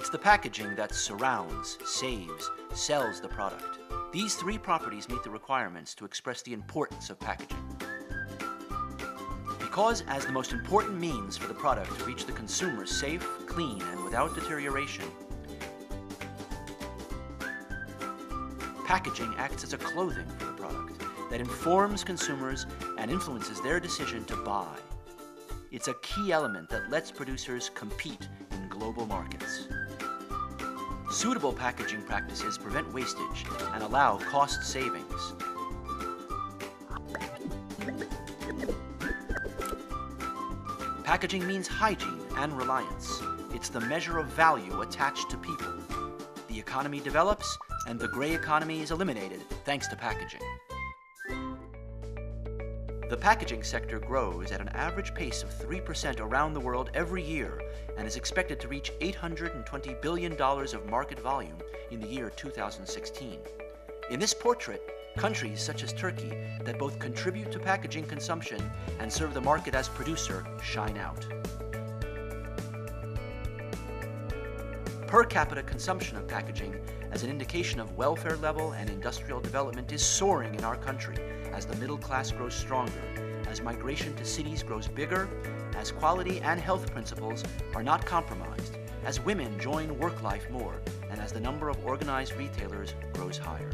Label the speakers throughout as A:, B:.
A: It's the packaging that surrounds, saves, sells the product. These three properties meet the requirements to express the importance of packaging. Because as the most important means for the product to reach the consumer safe, clean, and without deterioration, packaging acts as a clothing for the product that informs consumers and influences their decision to buy. It's a key element that lets producers compete in global markets. Suitable packaging practices prevent wastage and allow cost savings. Packaging means hygiene and reliance. It's the measure of value attached to people. The economy develops, and the gray economy is eliminated thanks to packaging. The packaging sector grows at an average pace of 3% around the world every year and is expected to reach $820 billion of market volume in the year 2016. In this portrait, countries such as Turkey that both contribute to packaging consumption and serve the market as producer shine out. Per capita consumption of packaging as an indication of welfare level and industrial development is soaring in our country as the middle class grows stronger, as migration to cities grows bigger, as quality and health principles are not compromised, as women join work life more, and as the number of organized retailers grows higher.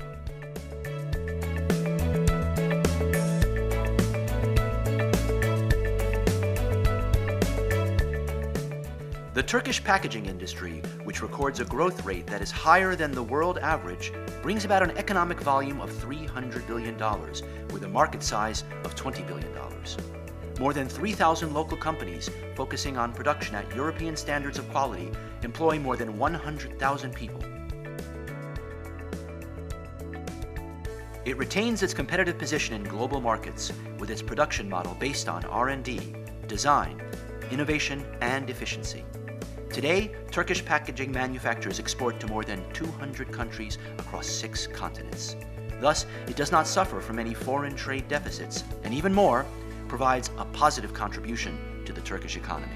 A: The Turkish packaging industry, which records a growth rate that is higher than the world average, brings about an economic volume of $300 billion, with a market size of $20 billion. More than 3,000 local companies focusing on production at European standards of quality employ more than 100,000 people. It retains its competitive position in global markets with its production model based on R&D, design, innovation, and efficiency. Today, Turkish packaging manufacturers export to more than 200 countries across 6 continents. Thus, it does not suffer from any foreign trade deficits, and even more, provides a positive contribution to the Turkish economy.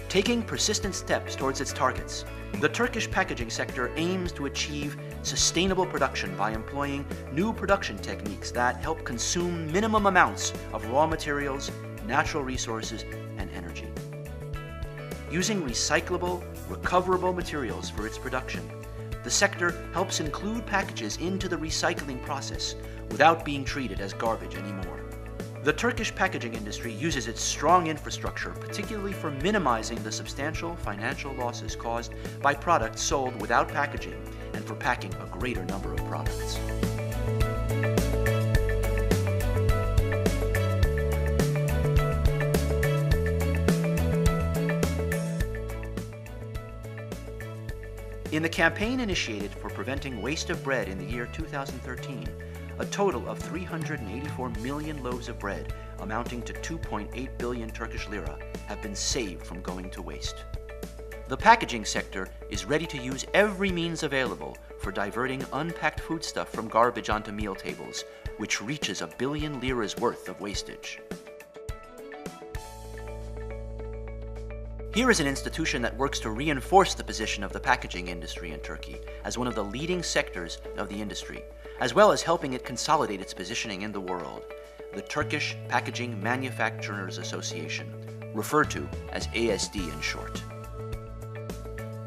A: Taking persistent steps towards its targets, the Turkish packaging sector aims to achieve sustainable production by employing new production techniques that help consume minimum amounts of raw materials, natural resources, and energy. Using recyclable, recoverable materials for its production, the sector helps include packages into the recycling process without being treated as garbage anymore. The Turkish packaging industry uses its strong infrastructure, particularly for minimizing the substantial financial losses caused by products sold without packaging and for packing a greater number of products. In the campaign initiated for preventing waste of bread in the year 2013, a total of 384 million loaves of bread, amounting to 2.8 billion Turkish lira, have been saved from going to waste. The packaging sector is ready to use every means available for diverting unpacked foodstuff from garbage onto meal tables, which reaches 1 billion liras worth of wastage. Here is an institution that works to reinforce the position of the packaging industry in Turkey as one of the leading sectors of the industry, as well as helping it consolidate its positioning in the world, the Turkish Packaging Manufacturers Association, referred to as ASD in short.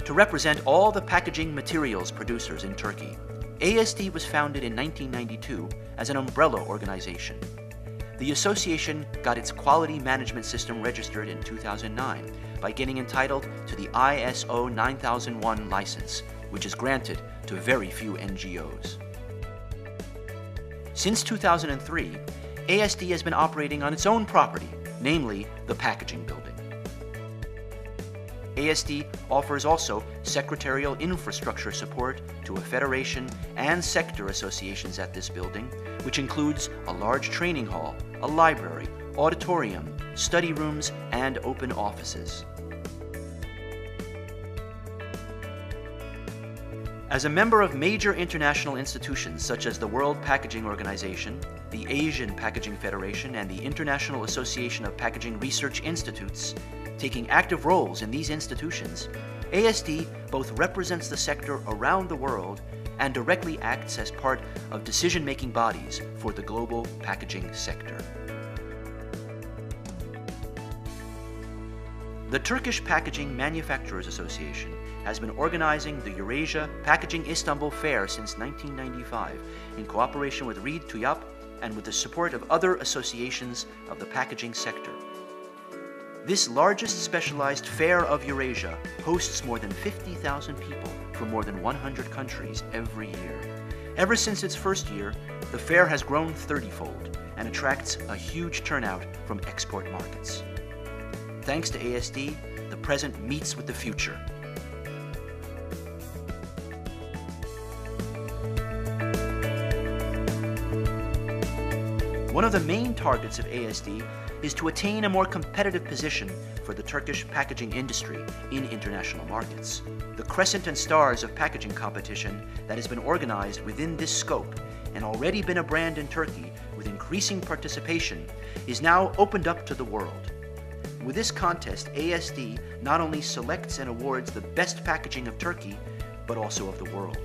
A: To represent all the packaging materials producers in Turkey, ASD was founded in 1992 as an umbrella organization. The association got its quality management system registered in 2009 by getting entitled to the ISO 9001 license, which is granted to very few NGOs. Since 2003, ASD has been operating on its own property, namely the packaging building. ASD offers also secretarial infrastructure support to a federation and sector associations at this building, which includes a large training hall, a library, auditorium, study rooms, and open offices. As a member of major international institutions such as the World Packaging Organization, the Asian Packaging Federation, and the International Association of Packaging Research Institutes, taking active roles in these institutions, ASD both represents the sector around the world and directly acts as part of decision-making bodies for the global packaging sector. The Turkish Packaging Manufacturers Association has been organizing the Eurasia Packaging Istanbul Fair since 1995 in cooperation with Reed TÜYAP and with the support of other associations of the packaging sector. This largest specialized fair of Eurasia hosts more than 50,000 people from more than 100 countries every year. Ever since its first year, the fair has grown 30-fold and attracts a huge turnout from export markets. Thanks to ASD, the present meets with the future. One of the main targets of ASD is to attain a more competitive position for the Turkish packaging industry in international markets. The Crescent and Stars of Packaging competition that has been organized within this scope and already been a brand in Turkey with increasing participation is now opened up to the world. With this contest, ASD not only selects and awards the best packaging of Turkey, but also of the world.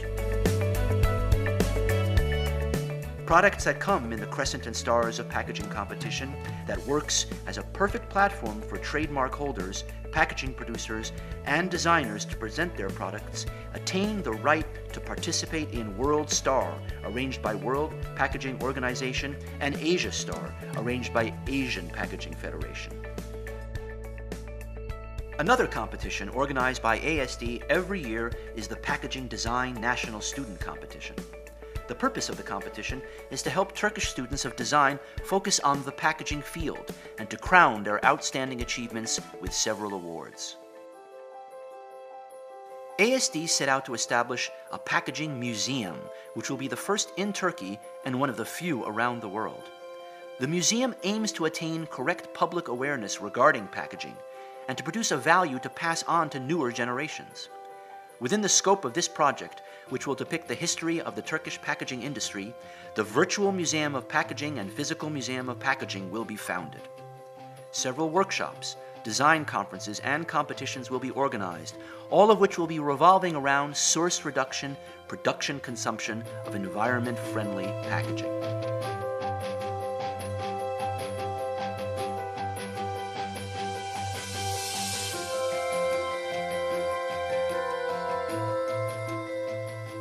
A: Products that come in the Crescent and Stars of Packaging competition that works as a perfect platform for trademark holders, packaging producers, and designers to present their products attain the right to participate in World Star, arranged by World Packaging Organization, and Asia Star, arranged by Asian Packaging Federation. Another competition organized by ASD every year is the Packaging Design National Student Competition. The purpose of the competition is to help Turkish students of design focus on the packaging field and to crown their outstanding achievements with several awards. ASD set out to establish a packaging museum, which will be the first in Turkey and one of the few around the world. The museum aims to attain correct public awareness regarding packaging and to produce a value to pass on to newer generations. Within the scope of this project, which will depict the history of the Turkish packaging industry, the Virtual Museum of Packaging and Physical Museum of Packaging will be founded. Several workshops, design conferences, and competitions will be organized, all of which will be revolving around source reduction, production consumption of environment-friendly packaging.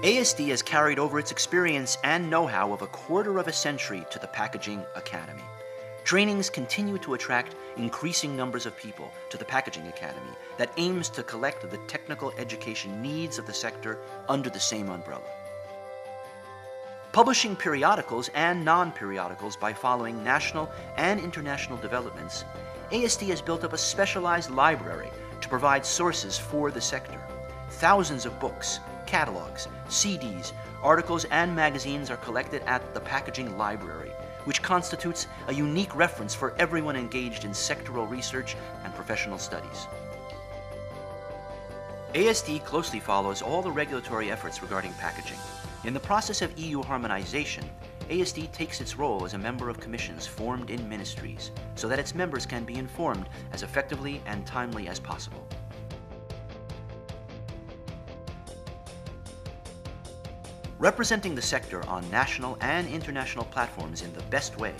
A: ASD has carried over its experience and know-how of a quarter of a century to the Packaging Academy. Trainings continue to attract increasing numbers of people to the Packaging Academy that aims to collect the technical education needs of the sector under the same umbrella. Publishing periodicals and non-periodicals by following national and international developments, ASD has built up a specialized library to provide sources for the sector. Thousands of books, catalogs, CDs, articles, and magazines are collected at the Packaging Library, which constitutes a unique reference for everyone engaged in sectoral research and professional studies. ASD closely follows all the regulatory efforts regarding packaging. In the process of EU harmonization, ASD takes its role as a member of commissions formed in ministries so that its members can be informed as effectively and timely as possible. Representing the sector on national and international platforms in the best way,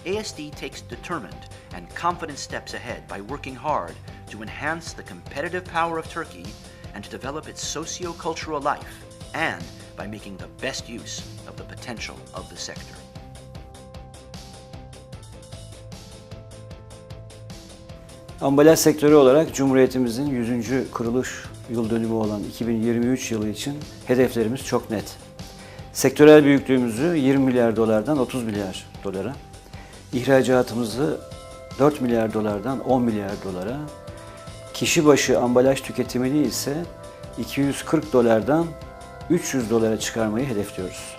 A: ASD takes determined and confident steps ahead by working hard to enhance the competitive power of Turkey and to develop its socio-cultural life, and by making the best use of the potential of the sector.
B: Ambalaj sektörü olarak Cumhuriyetimizin 100. kuruluş yıl dönümü olan 2023 yılı için hedeflerimiz çok net. Sektörel büyüklüğümüzü 20 milyar dolardan 30 milyar dolara, ihracatımızı 4 milyar dolardan 10 milyar dolara, kişi başı ambalaj tüketimini ise 240 dolardan 300 dolara çıkarmayı hedefliyoruz.